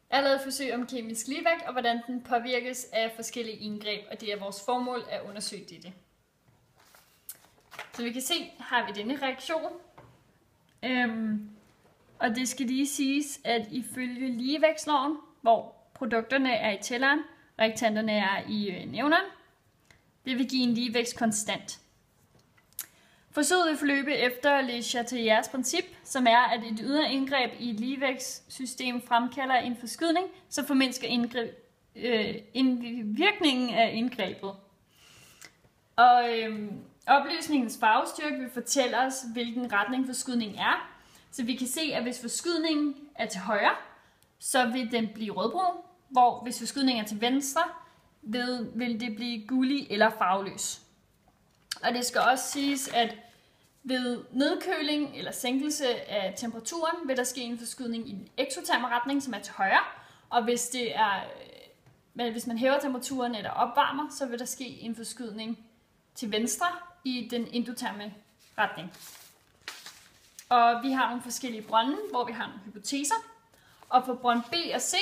Jeg har lavet forsøg om kemisk ligevægt, og hvordan den påvirkes af forskellige indgreb, og det er vores formål at undersøge dette. Så vi kan se, har vi denne reaktion. Og det skal lige siges, at ifølge ligevægtsloven, hvor produkterne er i tælleren, reaktanterne er i nævneren, det vil give en ligevægtskonstant. Forsøget vil forløbe efter Le Chatelier's princip, som er, at et ydre indgreb i et ligevægtssystem fremkalder en forskydning, som formindsker virkningen af indgrebet. Og opløsningens farvestyrke vil fortælle os, hvilken retning forskydningen er. Så vi kan se, at hvis forskydningen er til højre, så vil den blive rødbrun, hvor hvis forskydningen er til venstre, vil det blive gullig eller farveløs. Og det skal også siges, at ved nedkøling eller sænkelse af temperaturen vil der ske en forskydning i den eksoterme retning, som er til højre. Og hvis man hæver temperaturen eller opvarmer, så vil der ske en forskydning til venstre i den endoterme retning. Og vi har nogle forskellige brønde, hvor vi har nogle hypoteser. Og for brønd B og C,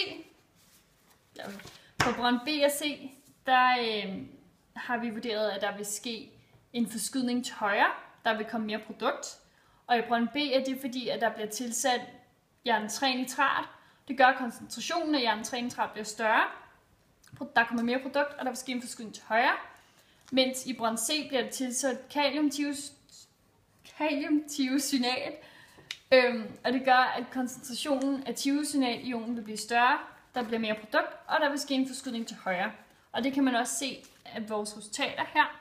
der har vi vurderet, at der vil ske en forskydning til højre. Der vil komme mere produkt. Og i brønd B er det fordi, at der bliver tilsat jern-3-nitrat. Det gør, at koncentrationen af jern-3-nitrat bliver større. Der kommer mere produkt, og der vil ske en forskydning til højre. Mens i brønd C bliver der tilsat kaliumtiosynat. Og det gør, at koncentrationen af tiosynat-ionen vil blive større. Der bliver mere produkt, og der vil ske en forskydning til højre. Og det kan man også se af vores resultater her,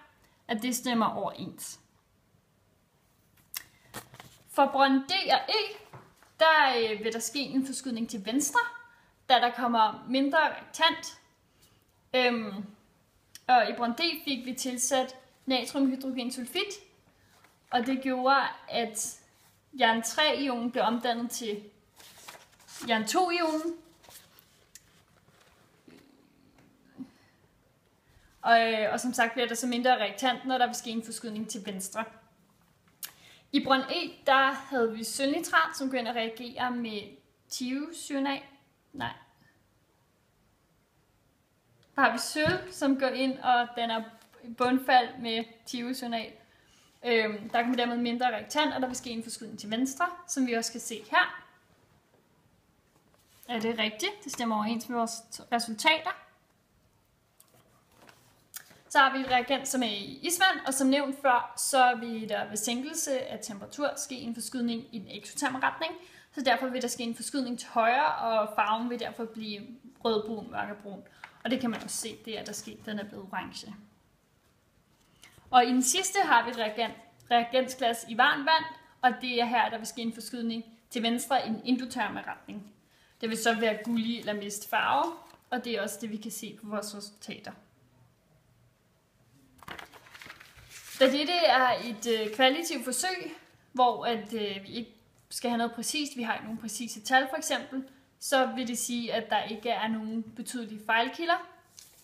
at det stemmer overens. For brønd D og E, der vil der ske en forskydning til venstre, da der kommer mindre reaktant. Og i brønd D fik vi tilsat natriumhydrogensulfid, og det gjorde, at jern-3-ionen blev omdannet til jern-2-ionen. Og som sagt bliver der så mindre reaktant, når der vil ske en forskydning til venstre. I brønd E, der havde vi sølvnitrat, som går ind og reagerer med tiocyanat. Nej. Der har vi sølv, som går ind og danner bundfald med tiocyanat. Der kommer dermed mindre reaktant, og der vil ske en forskydning til venstre, som vi også kan se her. Er det rigtigt? Det stemmer overens med vores resultater. Så har vi et reagent, som er i isvand, og som nævnt før, så vil der ved sænkelse af temperatur ske en forskydning i den eksoterme retning. Så derfor vil der ske en forskydning til højre, og farven vil derfor blive rødbrun, mørkebrun. Og det kan man også se, det er der sket, den er blevet orange. Og i den sidste har vi et reagensglas i varmt vand, og det er her, der vil ske en forskydning til venstre i den endoterme retning. Det vil så være gullig eller mist farve, og det er også det, vi kan se på vores resultater. Da dette er et kvalitativt forsøg, hvor vi ikke skal have noget præcist, vi har ikke nogen præcise tal for eksempel, så vil det sige, at der ikke er nogen betydelige fejlkilder.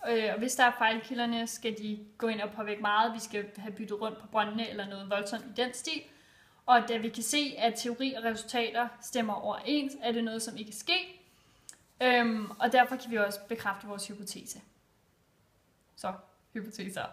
Og hvis der er fejlkilderne, skal de gå ind og påvirke meget. Vi skal have byttet rundt på brøndene eller noget voldsomt i den stil. Og da vi kan se, at teori og resultater stemmer overens, er det noget, som ikke er sket. Og derfor kan vi også bekræfte vores hypotese. Så, hypoteser.